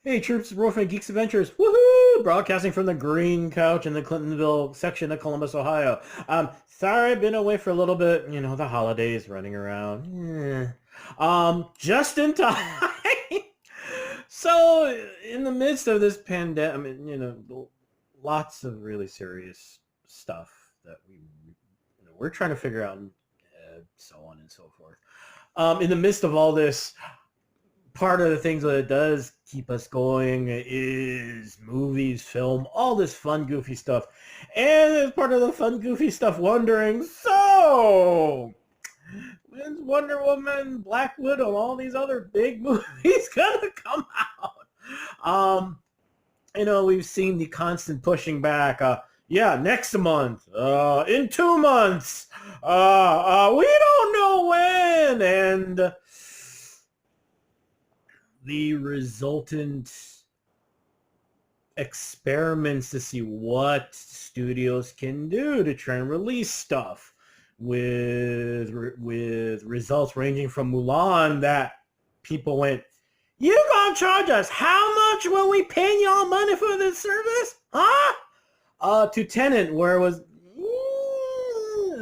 Hey troops, Roofing Geeks Adventures, woohoo! Broadcasting from the green couch in the Clintonville section of Columbus, Ohio. Sorry I've been away for a little bit, the holidays running around. Just in time. So, in the midst of this pandemic, lots of really serious stuff that we're trying to figure out, and so on and so forth. In the midst of all this, part of the things that it does keep us going is movies, film, all this fun, goofy stuff. And as part of the fun, goofy stuff, wondering, so, when's Wonder Woman, Black Widow, and all these other big movies gonna come out? We've seen the constant pushing back. Yeah, next month, in 2 months, we don't know when, and the resultant experiments to see what studios can do to try and release stuff with results ranging from Mulan that people went, you gonna charge us how much when we pay y'all money for this service? Huh? To Tenet, where it was,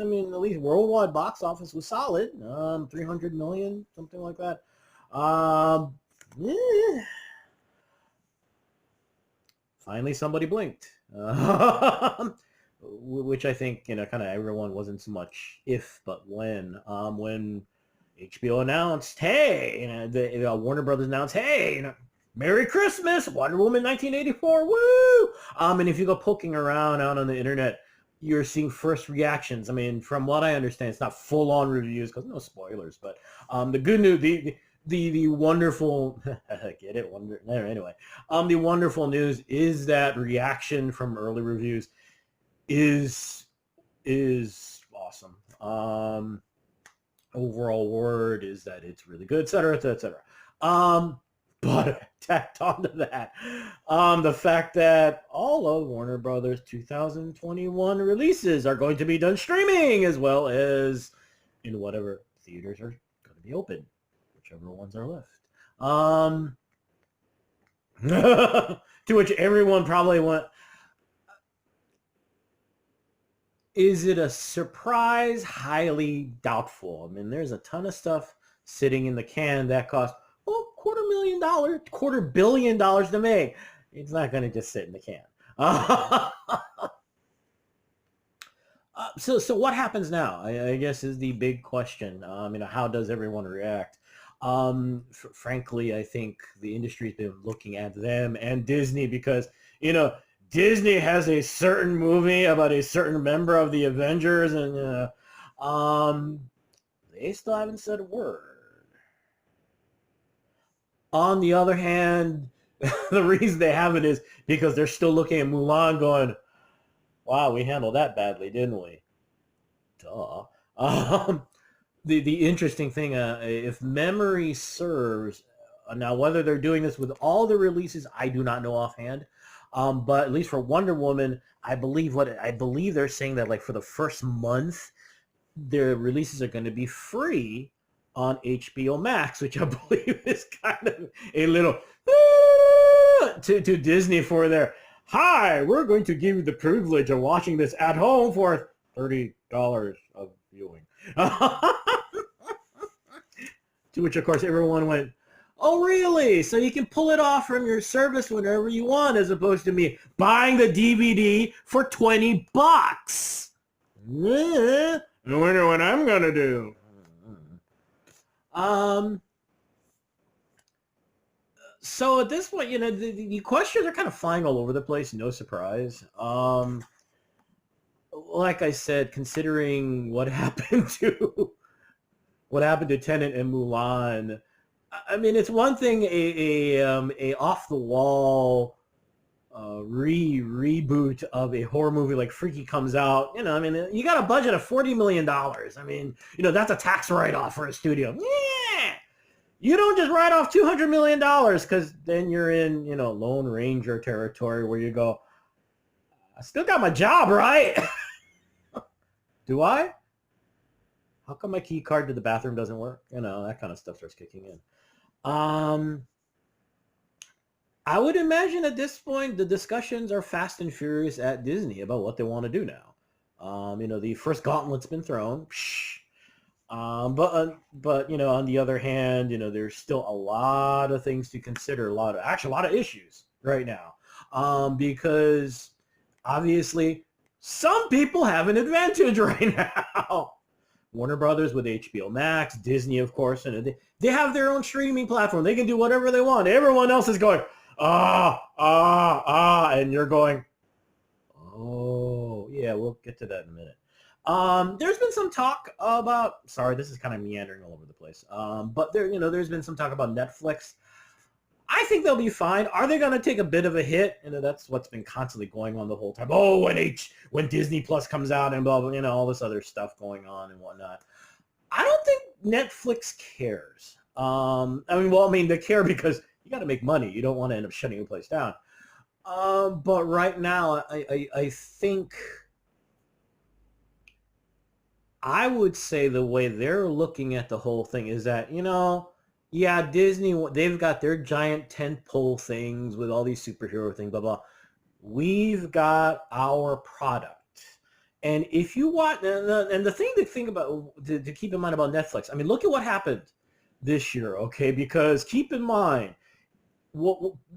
at least worldwide box office was solid, 300 million, something like that. Finally, somebody blinked, which I think kind of everyone wasn't so much if but when HBO announced, hey, Warner Brothers announced, hey, Merry Christmas, Wonder Woman 1984, woo! And if you go poking around out on the internet, you're seeing first reactions. From what I understand, it's not full-on reviews because no spoilers, but the good news, the wonderful get it wonder anyway the wonderful news is that reaction from early reviews is awesome. Overall word is that it's really good, etc., etc. But tacked onto that, the fact that all of Warner Brothers 2021 releases are going to be done streaming, as well as in whatever theaters are going to be open, whichever ones are left. To which everyone probably went, is it a surprise? Highly doubtful. There's a ton of stuff sitting in the can that cost, $250 million to make. It's not going to just sit in the can. So what happens now? I guess is the big question. How does everyone react? Frankly, I think the industry's been looking at them and Disney because, Disney has a certain movie about a certain member of the Avengers, and they still haven't said a word. On the other hand, the reason they haven't is because they're still looking at Mulan going, wow, we handled that badly, didn't we? Duh. The interesting thing, if memory serves, now whether they're doing this with all the releases, I do not know offhand. But at least for Wonder Woman, I believe they're saying that like for the first month, their releases are going to be free on HBO Max, which I believe is kind of a little to Disney for their, hi, we're going to give you the privilege of watching this at home for $30 of viewing. To which, of course, everyone went, oh, really? So you can pull it off from your service whenever you want, as opposed to me buying the DVD for $20. I wonder what I'm going to do. So at this point, the questions are kind of flying all over the place. No surprise. Like I said, considering what happened to Tenet and Mulan, it's one thing a off the wall reboot of a horror movie like Freaky comes out. You got a budget of $40 million. That's a tax write-off for a studio. Yeah. You don't just write off $200 million because then you're in, Lone Ranger territory where you go, I still got my job, right? Do I? How come my key card to the bathroom doesn't work? That kind of stuff starts kicking in. I I would imagine at this point the discussions are fast and furious at Disney about what they want to do now. The first gauntlet's been thrown. Psh. But on the other hand, there's still a lot of things to consider. A lot of issues right now, because obviously some people have an advantage right now. Warner Brothers with HBO Max, Disney, of course, and they have their own streaming platform. They can do whatever they want. Everyone else is going, and you're going, oh, yeah, we'll get to that in a minute. There's been some talk about, sorry, this is kind of meandering all over the place. But there's been some talk about Netflix. I think they'll be fine. Are they going to take a bit of a hit? That's what's been constantly going on the whole time. Oh, when Disney Plus comes out and blah, blah, all this other stuff going on and whatnot. I don't think Netflix cares. They care because you got to make money. You don't want to end up shutting a place down. But right now, I think I would say the way they're looking at the whole thing is that, yeah, Disney, they've got their giant tentpole things with all these superhero things, blah, blah. We've got our product. And if you want, and the thing to think about, to keep in mind about Netflix, look at what happened this year, okay? Because keep in mind,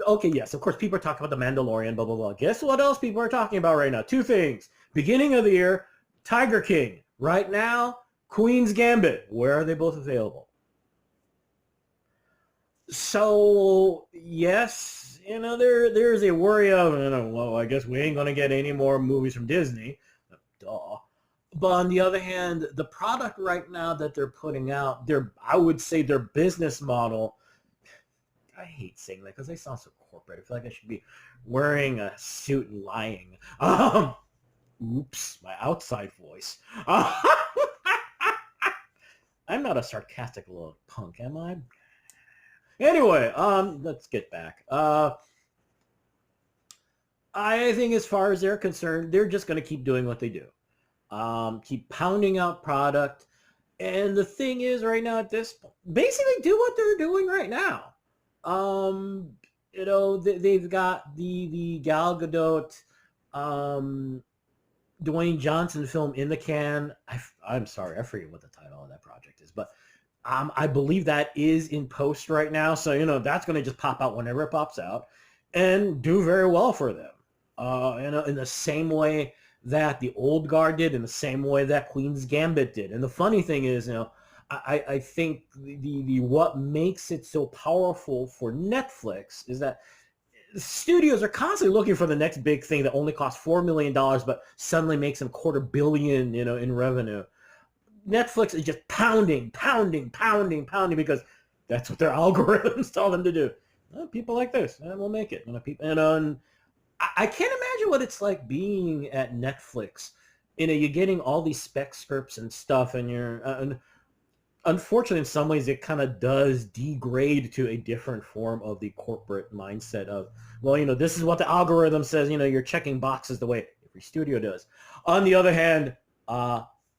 okay, yes, of course, people are talking about The Mandalorian, blah, blah, blah. Guess what else people are talking about right now? Two things. Beginning of the year, Tiger King. Right now, Queen's Gambit. Where are they both available? So, yes, there's a worry of, well, I guess we ain't going to get any more movies from Disney. Duh. But on the other hand, the product right now that they're putting out, I would say their business model, I hate saying that because they sound so corporate. I feel like I should be wearing a suit and lying. Oops, my outside voice. I'm not a sarcastic little punk, am I? Anyway, let's get back. I think as far as they're concerned, they're just going to keep doing what they do. Keep pounding out product. And the thing is right now at this point, basically do what they're doing right now. They've got the Gal Gadot, Dwayne Johnson film in the can. I'm sorry, I forget what the title of that project is, but I believe that is in post right now. So, that's going to just pop out whenever it pops out and do very well for them. In the same way that the Old Guard did, in the same way that Queen's Gambit did. And the funny thing is, I think the what makes it so powerful for Netflix is that studios are constantly looking for the next big thing that only costs $4 million, but suddenly makes them $250 million, in revenue. Netflix is just pounding because that's what their algorithms tell them to do. People like this, and we'll make it. And I can't imagine what it's like being at Netflix. You're getting all these spec scripts and stuff, and you're. Unfortunately, in some ways, it kind of does degrade to a different form of the corporate mindset of, well, this is what the algorithm says, you're checking boxes the way every studio does. On the other hand,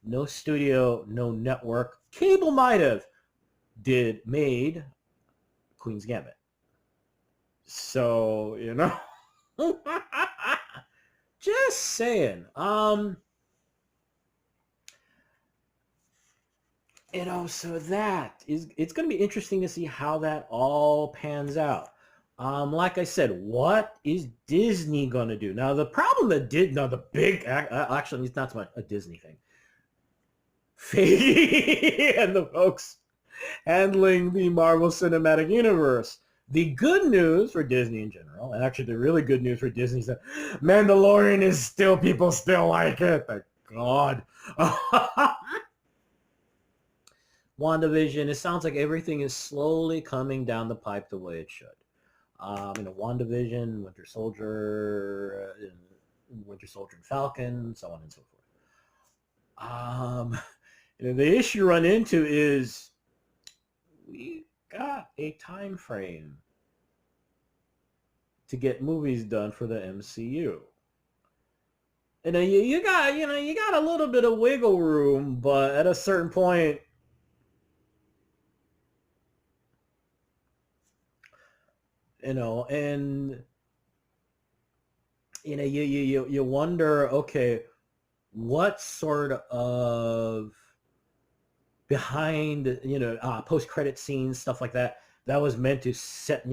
no studio, no network, cable might have, made Queen's Gambit. So, just saying. So it's going to be interesting to see how that all pans out. Like I said, what is Disney going to do? Now, the problem actually, it's not so much a Disney thing. Feige and the folks handling the Marvel Cinematic Universe. The good news for Disney in general, and actually the really good news for Disney is that Mandalorian people still like it. Thank God. WandaVision, it sounds like everything is slowly coming down the pipe the way it should. WandaVision, Winter Soldier and Falcon, so on and so forth. The issue you run into is we got a time frame to get movies done for the MCU. And you got a little bit of wiggle room, but at a certain point, And you wonder, okay, what sort of behind, post credit scenes, stuff like that, that was meant to set,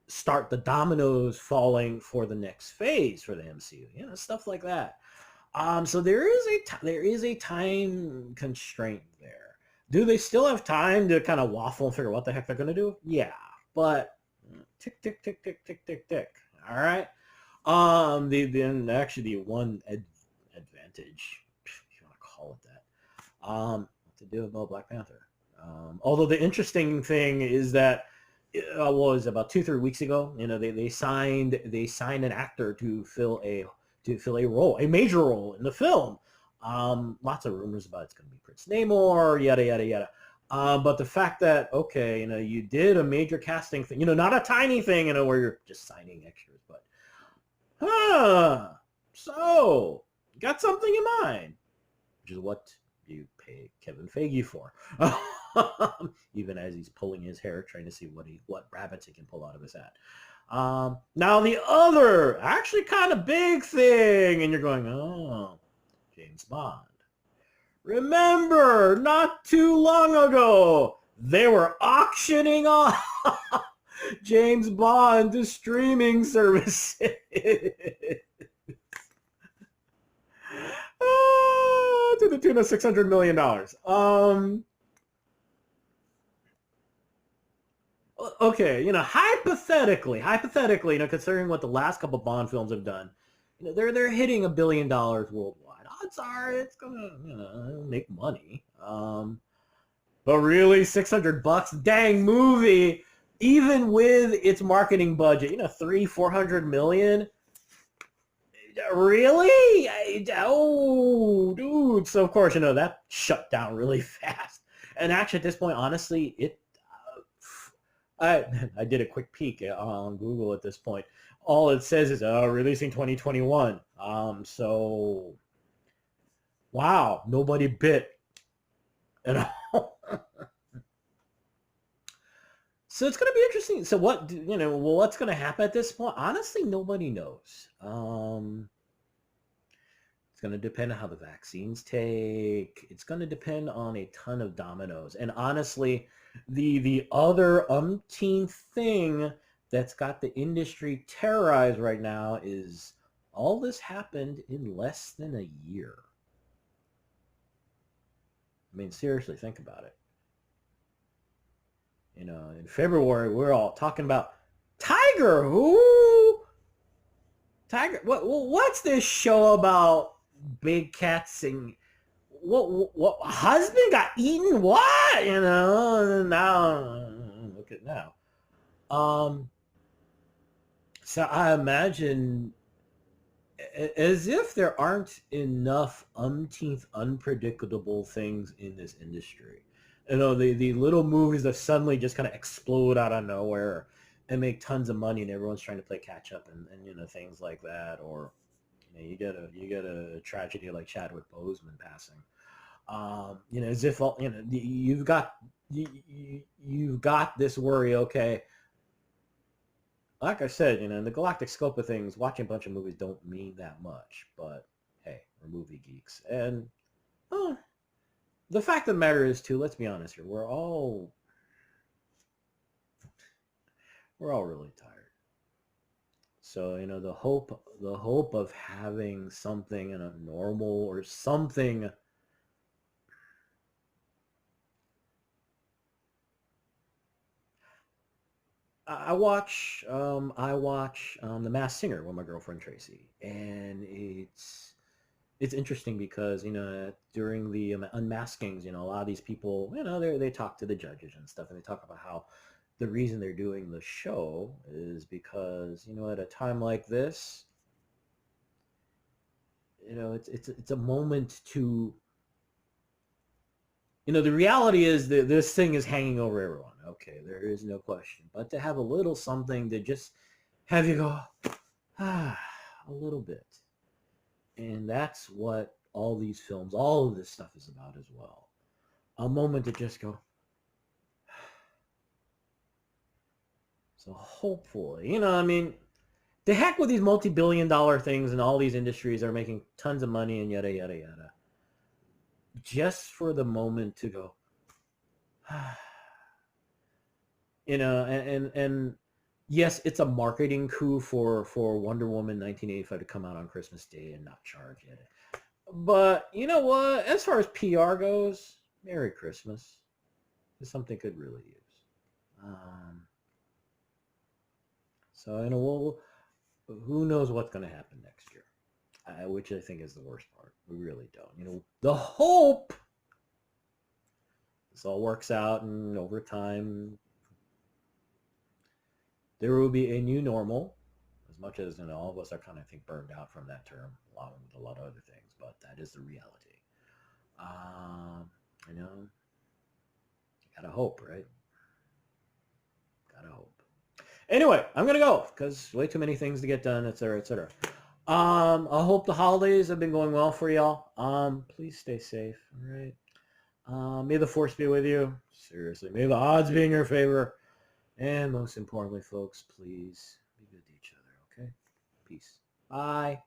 start the dominoes falling for the next phase for the MCU, stuff like that. So there is a time constraint there. Do they still have time to kind of waffle and figure out what the heck they're going to do? Yeah, but tick tick tick tick tick tick tick. All right. The one advantage, if you want to call it that, what to do about Black Panther. Although the interesting thing is that was about 2-3 weeks ago. They signed an actor to fill a role, a major role in the film. Lots of rumors about it's going to be Prince Namor, yada yada yada. But the fact that, okay, you did a major casting thing, not a tiny thing, where you're just signing extras, but so got something in mind, which is what you pay Kevin Feige for. Even as he's pulling his hair, trying to see what rabbits he can pull out of his hat. Now the other actually kind of big thing, and you're going, oh, James Bond. Remember, not too long ago, they were auctioning off James Bond to streaming services. To the tune of $600 million. Okay, hypothetically, considering what the last couple Bond films have done, they're hitting $1 billion worldwide. Odds are it's gonna, make money. But really, $600, dang movie, even with its marketing budget, 300-400 million. Really? Oh, dude. So of course, that shut down really fast. And actually, at this point, honestly, I did a quick peek on Google at this point. All it says is releasing 2021. So wow, nobody bit. So it's going to be interesting. So what's going to happen at this point? Honestly, nobody knows. It's going to depend on how the vaccines take. It's going to depend on a ton of dominoes. And honestly, the other umpteenth thing that's got the industry terrorized right now is all this happened in less than a year. I mean, seriously, think about it. In February, we're all talking about Tiger. Who? Tiger. What's this show about big cats and what husband got eaten? What? Now look at now. So I imagine, as if there aren't enough umpteenth unpredictable things in this industry. The little movies that suddenly just kind of explode out of nowhere and make tons of money, and everyone's trying to play catch up, and things like that. Or you get a tragedy like Chadwick Boseman passing. As if you've got this worry. Okay, like I said, in the galactic scope of things, watching a bunch of movies don't mean that much. But hey, we're movie geeks, and the fact of the matter is, too, let's be honest here, we're all really tired. So, the hope of having something in a normal or something. I watch The Masked Singer with my girlfriend Tracy, and it's interesting because during the unmaskings, a lot of these people, they talk to the judges and stuff, and they talk about how the reason they're doing the show is because at a time like this, it's a moment to, the reality is that this thing is hanging over everyone. Okay, there is no question, but to have a little something to just have you go a little bit. And that's what all these films, all of this stuff is about as well. A moment to just go. So hopefully, I mean, the heck with these multi-billion-dollar things and all these industries that are making tons of money and yada yada yada. Just for the moment to go, and yes, it's a marketing coup for Wonder Woman 1985 to come out on Christmas Day and not charge it. But you know what? As far as PR goes, Merry Christmas. It's something could really use. So who knows what's going to happen next year? Which I think is the worst part. We really don't. The hope this all works out, and over time there will be a new normal. As much as all of us are kind of, I think, burned out from that term, along with a lot of other things, but that is the reality. You know, gotta hope, right? Gotta hope. Anyway, I'm gonna go because way too many things to get done, etc., etc. I hope the holidays have been going well for y'all. Please stay safe, all right? May the force be with you. Seriously, may the odds be in your favor. And most importantly, folks, please be good to each other, okay? Peace. Bye.